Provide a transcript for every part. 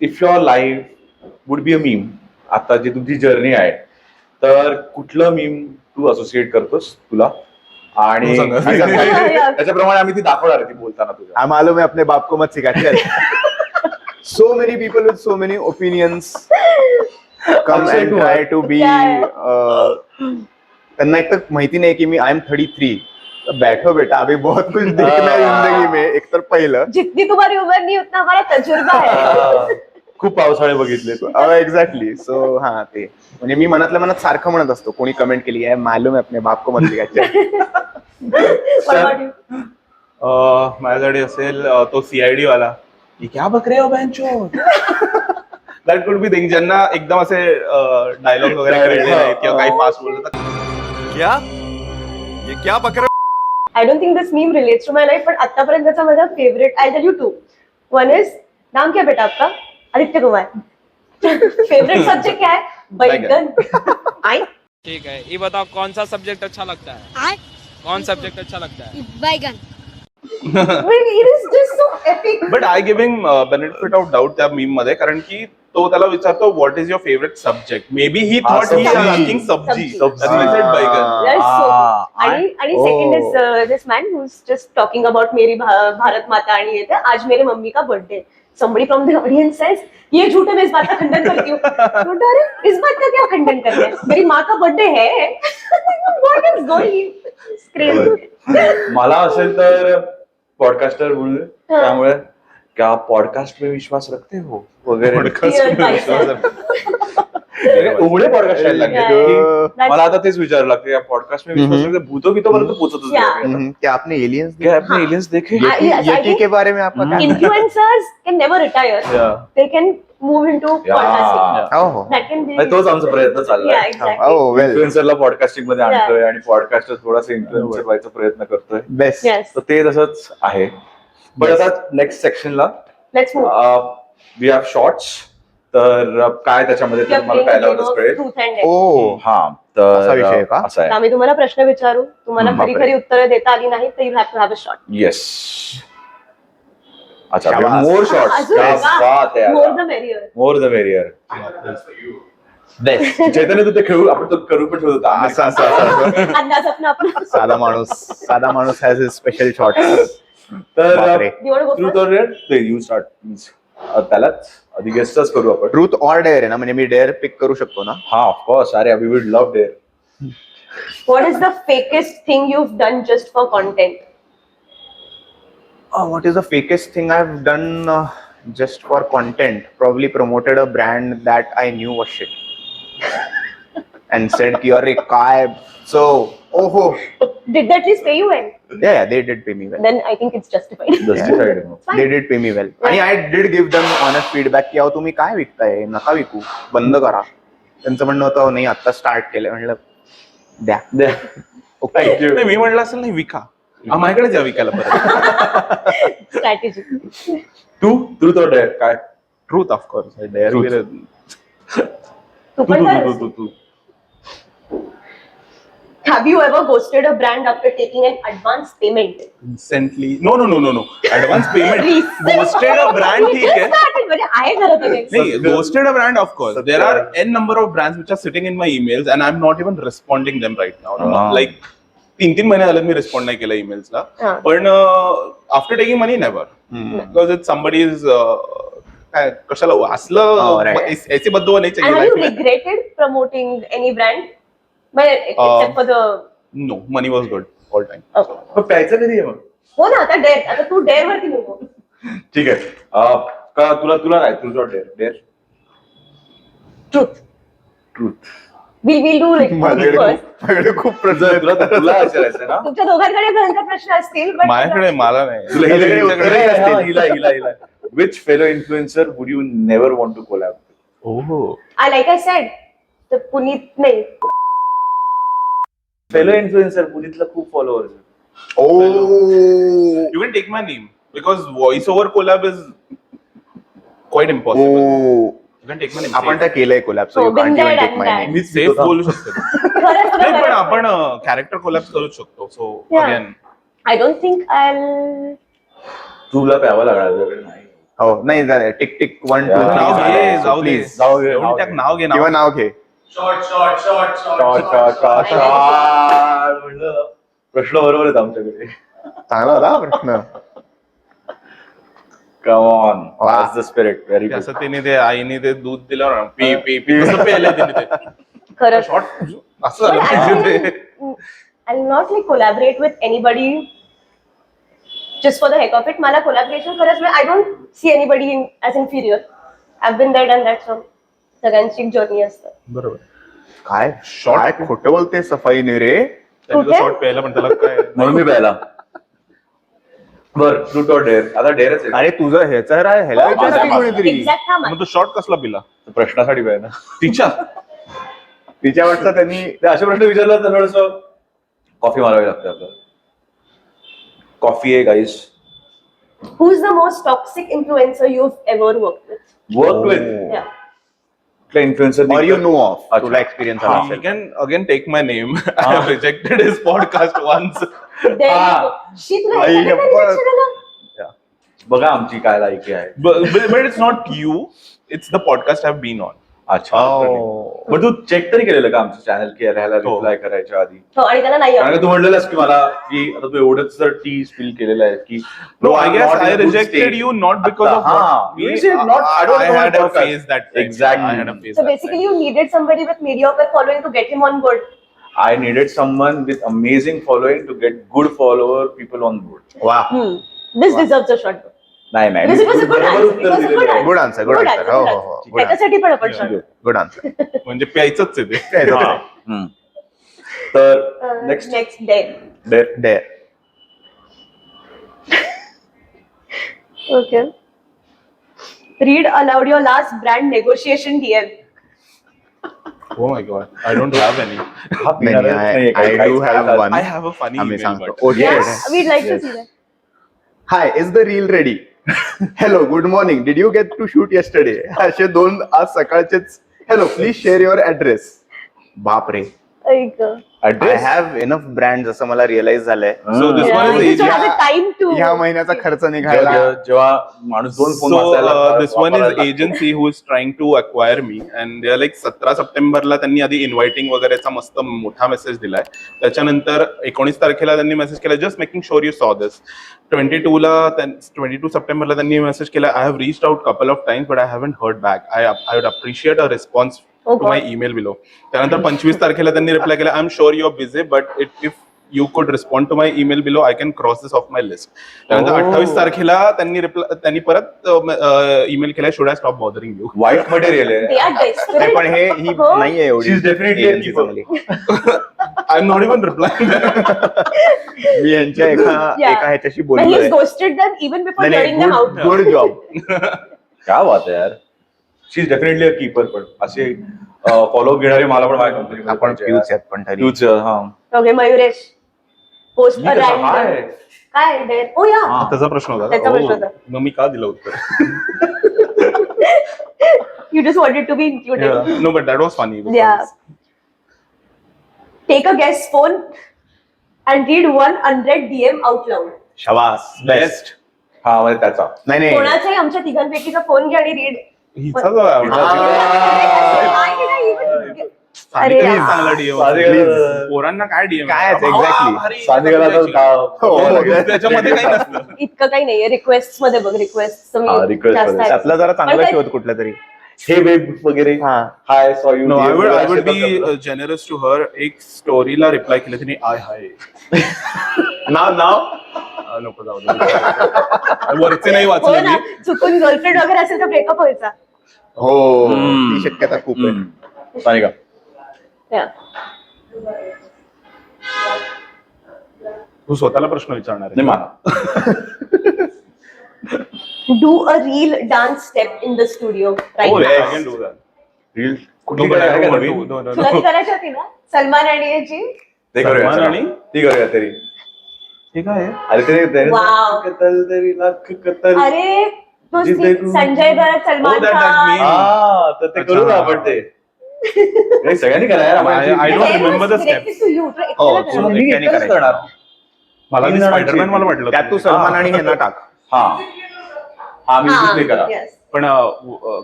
If your life would be a meme, आता जी तुमची journey आहे, तर कुठलं मीम तू असोसिएट करतोस तुला आणि त्याच्याप्रमाणे आम्ही ती दाखवणार आहे ती बोलताना तुझ्या. मालूम है अपने बाप को मत सिखा. चल. So many people with so many opinions come and try to be. त्यांना एक तर माहिती नाही की मी आय एम 33. बैठो बेटा, अभी बहुत कुछ देखना है जिंदगी में. एक तर पहिलं, जितनी तुम्हारी उम्र नहीं उतना हमारा तजुर्बा है. खूप पावसाळे बघितले. एक्झॅक्टली. सो हा ते म्हणजे मी मनातल्या मनात सारखं म्हणत असतो, कोणी कमेंट केली आहे मालूम है अपने बाप को मत सिखा. माझ्याकडे असेल तो सीआयडी वाला, क्या बकरे हो बहनचो. दॅट कुड बी थिंग, ज्यांना एकदम असे डायलॉग वगैरे कळले नाहीत किंवा काही फास्ट बोलतात. क्या ये क्या बकरे. I don't think this meme relates to my life, पण आतापर्यंतचा माझा favourite, I tell you two. One is, नाम क्या बेटा आपका? आदित्य कुमार. फेवरेट सब्जेक्ट क्या है? बैगन. आई ठीक है, ये बताओ कौन सा सब्जेक्ट अच्छा लगता है? कौन सब्जेक्ट अच्छा लगता है? बैगन. it is just so epic. But I giving benefit of doubt त्या मीम मध्ये, कारण की तो त्याला विचारतो what is your favourite subject. Maybe he thought he is asking sabzi. That's so cool. आणि second is this man who is just talking about मेरी भारत माता आणि ये था, आज मेरे मम्मी का birthday. Somebody from the audience says, ये झूठ है, मैं इस बात का खंडन करती हूँ. अरे इस बात का क्या खंडन करते हैं? मेरी माँ का बर्थडे है. What is going? It's crazy. मला असेल तर पॉडकास्टर बोलू, त्यामुळे क्या पॉडकास्ट में विश्वास रखते हो वगैरे. उघडे पॉडकास्ट यायला लागले. मला आता तेच विचारावं लागतं, या पॉडकास्ट में विश्वास रखते, भूतो की तो पर्यंत पोहोचतच नाही. क्या आपने एलियंस क्या आपने एलियंस देखे? यटी के बारे में आपका क्या? Influencers can never retire. They can move into podcasting. हो. That can be. तोच आमचा प्रयत्न चाललाय. Yeah, exactly. Oh well. इन्फ्लुएन्सरला पॉडकास्टिंग मध्ये आणतोय आणि पॉडकास्टर थोडासा इन्फ्लुएन्सर व्हायचा प्रयत्न करतोय. बेस्ट. Yes. तर ते तसंच आहे. पण आता नेक्स्ट सेक्शनला Let's move. We have shorts. तर काय त्याच्यामध्ये We are तुम्हाला playing a पहिल्यांदाच game of कळेल. truth and dare. ओ. हा, असा विषय आहे तर का? असं आहे. आम्ही तुम्हाला प्रश्न विचारू, तुम्हाला खरी बापरे. खरी उत्तरं देता आली नाही तर you have to have a shot. Yes. अच्छा, शाबास. More shorts. अजून क्या का? बात आहे. More the merrier. More the merrier. Best. Chaitanya तू ते खेळू, आपण तो करू पण ठेवत होता. असं असं असं. अंदाज अपना अपना. साधा माणूस हॅज हिज स्पेशल शॉट. तर बापरे. You want to go truth first? Or dare, ते यू स्टार्ट प्लीज. त्यालाच आधी गेस्टच करू आपण. ट्रूथ ऑर डेअर आहे ना, म्हणजे मी डेअर पिक करू शकतो ना. हा, ऑफकोर्स. अरे we would love dare. What is the fakest thing you've done just for content? What is the fakest thing I've done just for content? Probably promoted a brand that I knew was shit. And said ki अरे काय. So, oh. Did that least pay you well? Yeah, they did pay me well. Then I think it's justified. Justified. They did pay me well. आणि I did give them honest feedback की अहो तुम्ही काय विकताय, नका विकू, बंद करा. त्यांचं म्हणणं होतं नाही आता स्टार्ट केलंय. म्हणलं द्या. थँक्यू. मी म्हटलं असेल नाही विका, माझ्याकडे जा विकायला परत. Strategy. तू ट्रूथ ऑर डेअर काय? Truth of course. तू पण कर. Have you ever ghosted a brand after taking an advance payment? Recently no. Advance payment. Ghosted a brand ठीक आहे. Just started, म्हणजे आहे घरात वगैरे. नाही, ghosted a brand of course. There are an number of brands which are sitting in my emails and I am not even responding them right now. Like 3 महिने झाले मी रिस्पॉन्ड नाही केलं ईमेल्सला. पण after taking money never, because it somebody is काय कशाला असलं ऐसे बद्दल नाही And have you चाहिए. regretted promoting any brand? Except for the. No, money was good all time. Okay. पण प्यायचं कधी आहे मग? हो ना, आता डेअर, आता तू डेअर वरती नको. ठीक आहे. का तुला काय truth or dare? Dare. Truth. Truth. We'll do like truth first. माझ्याकडे खूप प्रश्न आहेत. तुला विचारायचं ना? तुमच्या दोघांकडे भयंकर प्रश्न असतील, but माझ्याकडे मला नाही. तुला हिच्याकडे उत्तरही असतील. हिला. Which fellow influencer would you never want to collab with? ओहो. like I said, तर पुनीत नाही. फेलो इन्फ्लुएन्सर पुनीतला खूप followers. You can take my name because voice-over collab is quite impossible. You can take my name. आपण त्या केलंय collab. So, been there, done that. Me safe बोलू शकतो. खरंच नाही, पण खरंच. आपण कॅरेक्टर कोलॅप्स करू शकतो. So Yeah. Again I don't think I'll. तुला प्यावं लागणार नाही. हो नाही झालं. Tick tick 1 2 Yeah. नाव घे, जाऊ दे. प्लीज जाऊ दे, एवढी नाव टाक, घे. नाव घे किंवा नाव नाव घे. शॉर्ट. म्हणलं प्रश्न बरोबर आहेत आमच्याकडे. चांगला होता हा प्रश्न. Come on, Wow. that's the spirit. Very good. असं तिने ते आईने ते दूध दिलं ना, पी पी पी कसं प्यायलंय तिने ते खरंच. शॉर्ट असं But झालं पाहिजे ते. actually, I'll not like collaborate with anybody just for the heck of it. मला collaboration खरंच I don't see anybody as inferior. I've been there, done that. So सगळ्यांची एक जर्नी असतं. बरोबर काय खोटं बोलते सफाईने रे. त्याने कुठे? शॉर्ट प्यायला पण त्याला काय म्हणून मी प्यायला. बर ट्रूथ और डेअर. आता डेअरच आहे. अरे तुझं ह्याचा ह्याला हो, विचार की माझा. कोणीतरी Exact हा मग तो शॉर्ट कसला पिला प्रश्नासाठी प्यायला. तिच्या तिच्या वाटतं त्यांनी ते असे प्रश्न विचारला तर थोडंसं कॉफी मारावी लागते आपल्याला. कॉफी आहे गाईस. Who's the most toxic influencer you've ever worked with? Work with Yeah. कुठल्या influencer or you know of अच्छा. तुला एक्सपिरियन्स He असेल. can again take my name. I have rejected his podcast once. There you go. शी तुला आई ह्याच्याकडे शपथ. नाही लक्ष दिलं? बघा आमची काय लायकी आहे. But it's not you. It's the podcast I've been on. अच्छा. Oh. पण तू चेक तरी केलेलं का आमचं चॅनल की ह्याला हो. रिप्लाय करायच्या आधी? हो आणि त्याला नाही कारण आवडलं. का तू म्हणलेलंस की मला की आता तू एवढंच जर टी स्पिल केलेलं आहे की No, I I'm guess not in I a good rejected state. you not because of आता, what you said not- I don't I know had a podcast. phase that time. Exactly. I had a phase So that basically, time. you needed somebody with mediocre following to get him on board. I needed someone with amazing following to get good follower people on board. वा This deserves a shot. नाही नाही Because it was a good बरोबर answer. उत्तर It was a दिलेलं good आहे. Good answer good answer. हो हो हो गुड त्याच्यासाठी पण आपण shot. Good answer. म्हणजे प्यायचंच आहे ते. हा. हम्म. तर next Next day. Dare. Okay. Read aloud your last brand negotiation DM. Oh my god. I don't have any. हा पिणारच नाहीये, I काहीच do have खायला. one. I have a funny आम्ही email, सांगतो. but Oh, Yeah, shit. we'd like to see that. Hi, is the reel ready? Hello, good morning. Did you get to shoot yesterday? असे 2 आज सकाळचेच. Hello, please share your address. बापरे. Like, I Address? have enough brands असं मला realise झालंय. So this yeah, one you is just don't have the time to. ह्या महिन्याचा खर्च निघायला. जेव्हा माणूस 2 phone this one is agency who is trying to acquire me and they are like 17 सप्टेंबरला त्यांनी आधी इन्व्हाइटिंग वगैरेचा मस्त मोठा मेसेज दिलाय. त्याच्यानंतर 19 तारखेला त्यांनी मेसेज केला जस्ट मेकिंग शुअर यू सॉ दिस. 22 सप्टेंबरला त्यांनी मेसेज केला I have reached out couple of times but I haven't heard back. I would appreciate a response Oh to my God. Email below. त्यानंतर 25 तारखेला त्यांनी रिप्लाय केला I am sure you are busy but if you could respond to my email below I can cross this off my list. त्यानंतर 28 तारखेला त्यांनी परत email केला should I stop bothering you. वाईट मटेरियल आहे. They are desperate. नाही पण ही हो. नाहीये एवढी. She is definitely a agency keeper. चांगली. I am not even replying. मी यांच्या एका Yeah. ह्याच्याशी But he's बोललोय. ghosted them even before hearing them out. Good job. क्या बात आहे यार. शी इज डेफिनेटली अ कीपर. पण असे फॉलो घेणारे मला पण माझ्या कंपनी आपण फ्यूज आहेत पण तरी. फ्युचर. हा Okay, Mayuresh. Post me a कसा random. हाय? काय dare? Oh yeah. हा. त्याचा प्रश्न होता. त्याचा प्रश्न होता. मग मी का दिलं उत्तर? You just wanted to be included. No, but that was funny. Yeah. Take a guest phone and read 100 DM out loud. शबास best. हा म्हणजे त्याचा. नाही नाही कोणाचाही आमच्या तिघांपैकीचा फोन घ्या आणि रीड. हिचा जो आहे आवडता. अरे सानिका यार. is चांगला DM सानिका- असेल. पोरांना काय DM काय आहे, exactly. सानिकाला तर त्याच्यामध्ये काही नसतं. इतकं काही नाहीये. रिक्वेस्ट मध्ये बघ रिक्वेस्ट हा, request मध्ये. त्यातला जरा चांगला पण शोध कुठला तरी. हे वेब वगैरे. हा. हाय सॉ you. No, I would be generous to her. एक स्टोरीला रिप्लाय केलं तिने आय हाय. नाव नको जाऊ दे. वरचे नाही हो वाचले ना. मी. चुकून गर्लफ्रेंड वगैरे असेल तर ब्रेकअप व्हायचा. हो हम्म. ती शक्यता खूप आहे. सानिका. Yeah. तू स्वतःला प्रश्न विचारणार नाही आहे. मला. Do a reel dance step in the studio right Oh, now. yeah, I can do that. Reel No, कुठली but I आहे don't का want Naveen? to. No, no, तुला ती no. करायची होती ना सलमान आणि याची. ते करूया सलमान चला. आणि? ती करूया तरी. हे काय आहे? अरे ते Wow. कतल तरी लाख कतल. अरे तो जिथे तू- Sanjay Dutt Salman Oh, that Khan. meme. हा तर ते करू ना आपण ते. हे सगळ्यांनी करायला I don't remember the steps. हो, steps. so एकट्याने करायचं. करणार. मला तीन जणांची स्पायडरमॅन मला वाटलं. त्यात तू सलमान आणि ह्यांना टाक. हा हा म्युझिक प्ले करा. Yes. पण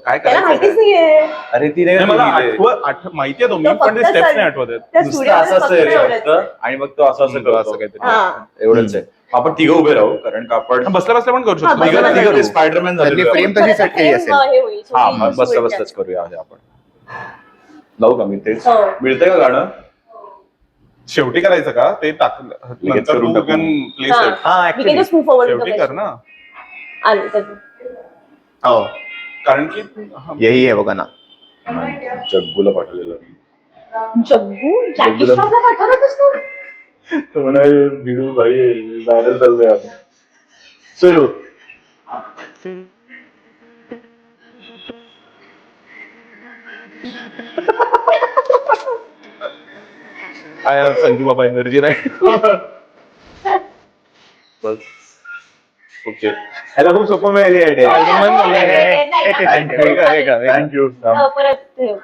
काय त्याला करायचं माहितीच काय? नाहीये. अरे ती नाही नाही, मला का लिहिलंय. माहितीये तो मी तो पण ते फक्त स्टेप्स सर- नाही आठवत आहेत. त्या नुसतं studio असं मध्ये असतं फक्त रे एवढंच. फक्त, आणि मग तो असं असं करतो. काहीतरी. हा. एवढंच आहे. आपण तिघं उभे राहू कारण का आपण बसल्या बसल्या पण करू हा, शकतो बसल्या तिघं बसल्या तिघं ते स्पायडरमॅन त्यांनी झाले. frame तशी set केली असेल. हे होईल, हा सुई- मग बसल्या सुई बसल्याच करूया हे आपण. लावू का मी तेच हो. मिळतंय का गाणं? शेवटी करायचं का ते टाकलं लगेच नंतर करून तू टाकू. प्लेस हा. हा We can actually just move forward with the शेवटी कर question. ना आलं त्याचं. हो कारण की हा, यही आहे बघा ना. जग्गूला पाठवलेलं. जग्गू जॅकी श्रॉफला पाठवलंस तू? व्हिडिओ भाई व्हायरल चाललंय आता. चलो काय संजू बाबा एनर्जी नाही बस ओके ह्याला खूप सोपं मिळाली आयडिया. नाही, नाही, नाही. थँक्यू. परत ठेव.